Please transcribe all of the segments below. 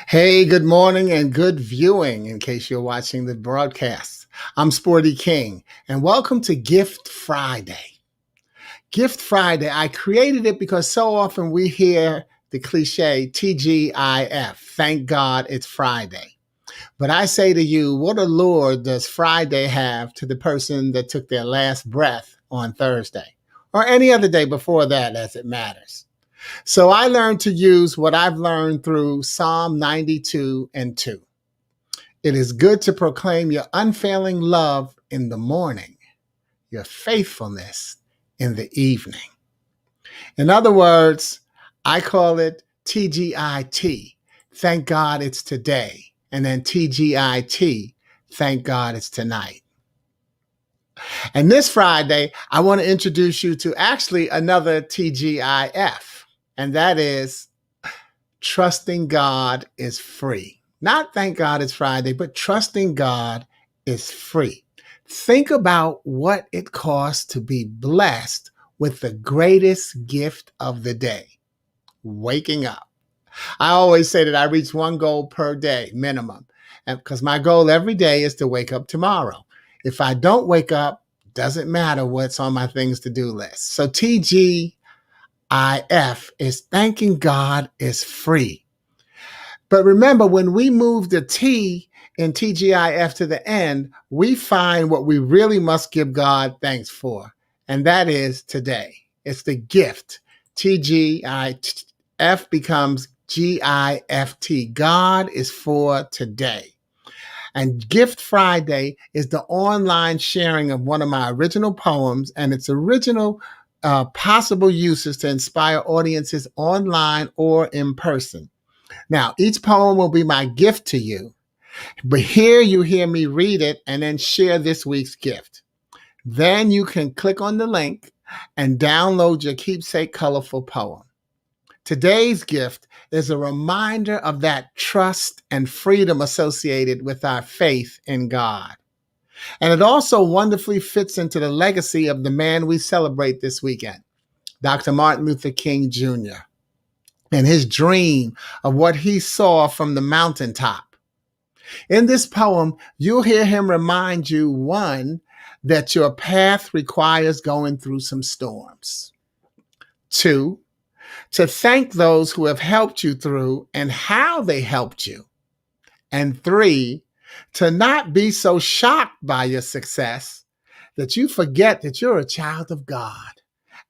Hey, good morning and good viewing in case you're watching the broadcast. I'm Sporty King and welcome to Gift Friday. Gift Friday, I created it because so often we hear the cliche TGIF, thank God it's Friday. But I say to you, what allure does Friday have to the person that took their last breath on Thursday or any other day before that as it matters? So I learned to use what I've learned through Psalm 92 and 2. It is good to proclaim your unfailing love in the morning, your faithfulness in the evening. In other words, I call it TGIT. Thank God it's today. And then TGIT. Thank God it's tonight. And this Friday, I want to introduce you to actually another TGIF. And that is trusting God is free. Not thank God it's Friday, but trusting God is free. Think about what it costs to be blessed with the greatest gift of the day, waking up. I always say that I reach one goal per day minimum, because my goal every day is to wake up tomorrow. If I don't wake up, doesn't matter what's on my things to do list. So TGIF is thanking God is free. But remember, when we move the T in TGIF to the end, we find what we really must give God thanks for. And that is today. It's the gift. TGIF becomes GIFT. God is for today. And Gift Friday is the online sharing of one of my original poems and its original possible uses to inspire audiences online or in person. Now, each poem will be my gift to you, but here you hear me read it and then share this week's gift. Then you can click on the link and download your keepsake colorful poem. Today's gift is a reminder of that trust and freedom associated with our faith in God. And it also wonderfully fits into the legacy of the man we celebrate this weekend, Dr. Martin Luther King Jr., and his dream of what he saw from the mountaintop. In this poem, you'll hear him remind you, one, that your path requires going through some storms. Two, to thank those who have helped you through and how they helped you. And three, to not be so shocked by your success that you forget that you're a child of God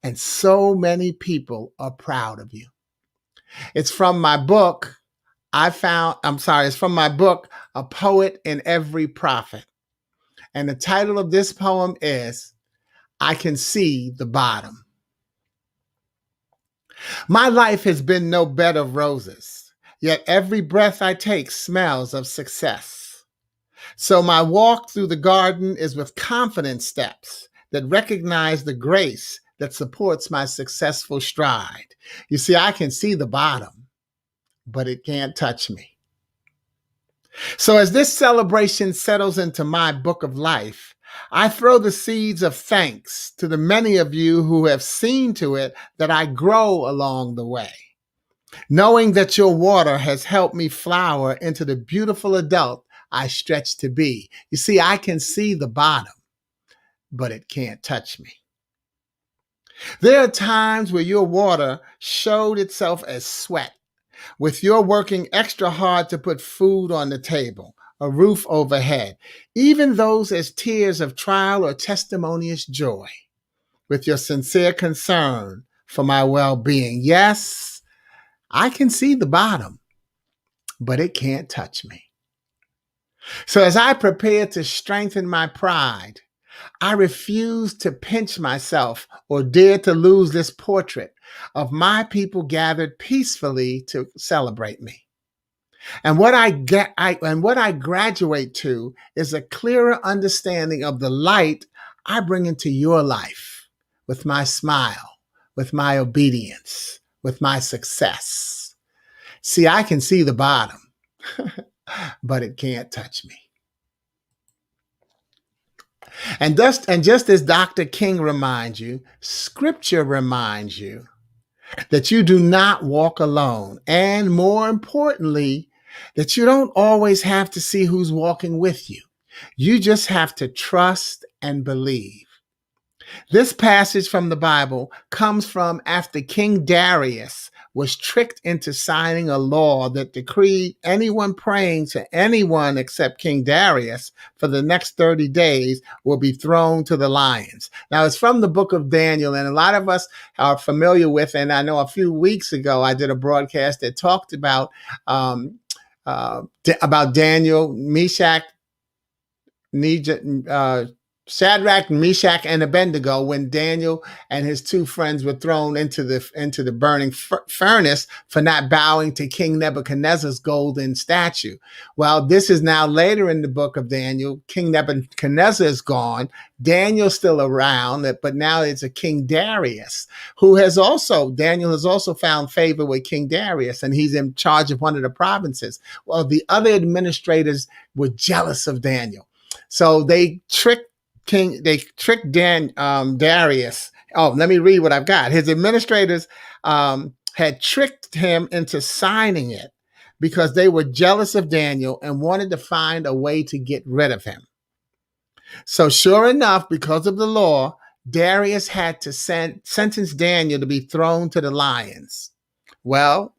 and so many people are proud of you. It's from my book, it's from my book, A Poet in Every Prophet. And the title of this poem is, I Can See the Bottom. My life has been no bed of roses, yet every breath I take smells of success. So my walk through the garden is with confident steps that recognize the grace that supports my successful stride. You see, I can see the bottom, but it can't touch me. So as this celebration settles into my book of life, I throw the seeds of thanks to the many of you who have seen to it that I grow along the way, knowing that your water has helped me flower into the beautiful adult I stretch to be. You see, I can see the bottom, but it can't touch me. There are times where your water showed itself as sweat, with your working extra hard to put food on the table, a roof overhead, even those as tears of trial or testimonious joy, with your sincere concern for my well-being. Yes, I can see the bottom, but it can't touch me. So as I prepare to strengthen my pride, I refuse to pinch myself or dare to lose this portrait of my people gathered peacefully to celebrate me. And what I graduate to is a clearer understanding of the light I bring into your life with my smile, with my obedience, with my success. See, I can see the bottom, but it can't touch me. And just as Dr. King reminds you, Scripture reminds you that you do not walk alone. And more importantly, that you don't always have to see who's walking with you. You just have to trust and believe. This passage from the Bible comes from after King Darius was tricked into signing a law that decreed anyone praying to anyone except King Darius for the next 30 days will be thrown to the lions. Now, it's from the book of Daniel, and a lot of us are familiar with, and I know a few weeks ago I did a broadcast that talked um, about Daniel, Meshach, Shadrach, Meshach, and Abednego when Daniel and his two friends were thrown into the burning furnace for not bowing to King Nebuchadnezzar's golden statue. Well, this is now later in the book of Daniel. King Nebuchadnezzar is gone. Daniel's still around, but now it's a King Darius Daniel has also found favor with King Darius, and he's in charge of one of the provinces. Well, the other administrators were jealous of Daniel. So they tricked Darius. Oh, let me read what I've got. His administrators had tricked him into signing it because they were jealous of Daniel and wanted to find a way to get rid of him. So sure enough, because of the law, Darius had to sentence Daniel to be thrown to the lions. Well,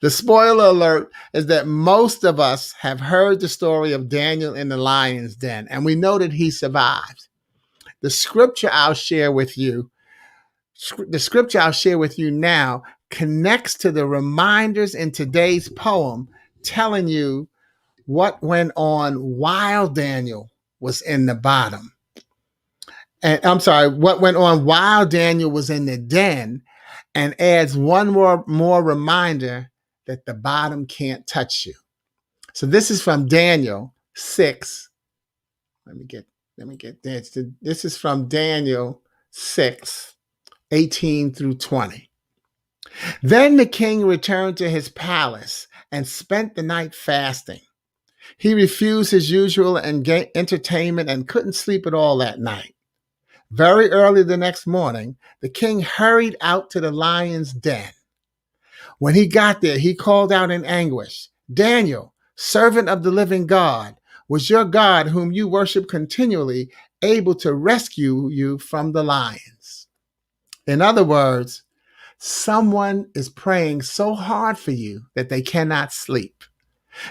the spoiler alert is that most of us have heard the story of Daniel in the lion's den, and we know that he survived. The scripture I'll share with you now connects to the reminders in today's poem telling you what went on while Daniel was in the bottom. And I'm sorry, what went on while Daniel was in the den, and adds one more reminder that the bottom can't touch you. So this is from Daniel 6. Let me get this. This is from Daniel 6, 18 through 20. Then the king returned to his palace and spent the night fasting. He refused his usual entertainment and couldn't sleep at all that night. Very early the next morning, the king hurried out to the lion's den. When he got there, he called out in anguish, "Daniel, servant of the living God, was your God, whom you worship continually, able to rescue you from the lions?" In other words, someone is praying so hard for you that they cannot sleep.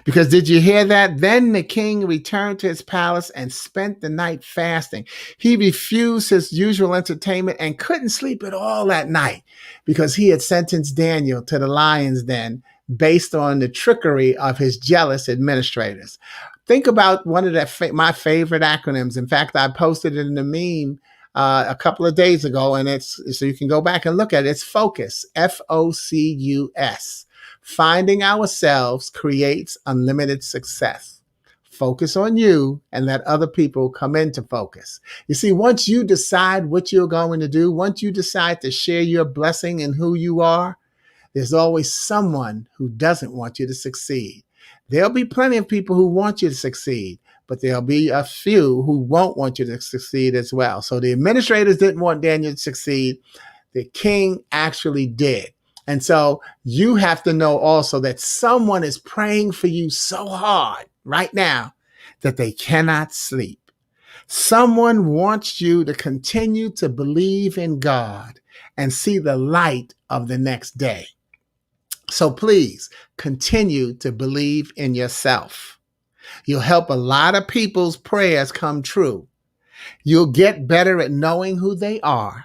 Because did you hear that? Then the king returned to his palace and spent the night fasting. He refused his usual entertainment and couldn't sleep at all that night because he had sentenced Daniel to the lion's den based on the trickery of his jealous administrators. Think about one of my favorite acronyms. In fact, I posted it in a meme a couple of days ago, and it's so you can go back and look at it. It's FOCUS, FOCUS. Finding ourselves creates unlimited success. Focus on you and let other people come into focus. You see, once you decide what you're going to do, once you decide to share your blessing and who you are, there's always someone who doesn't want you to succeed. There'll be plenty of people who want you to succeed, but there'll be a few who won't want you to succeed as well. So the administrators didn't want Daniel to succeed. The king actually did. And so you have to know also that someone is praying for you so hard right now that they cannot sleep. Someone wants you to continue to believe in God and see the light of the next day. So please continue to believe in yourself. You'll help a lot of people's prayers come true. You'll get better at knowing who they are,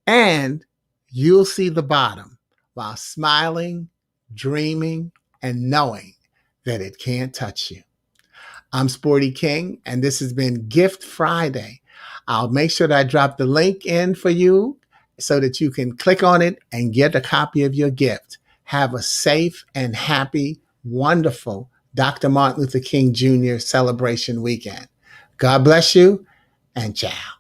and you'll see the bottom while smiling, dreaming, and knowing that it can't touch you. I'm Sporty King, and this has been Gift Friday. I'll make sure that I drop the link in for you so that you can click on it and get a copy of your gift. Have a safe and happy, wonderful Dr. Martin Luther King Jr. celebration weekend. God bless you, and ciao.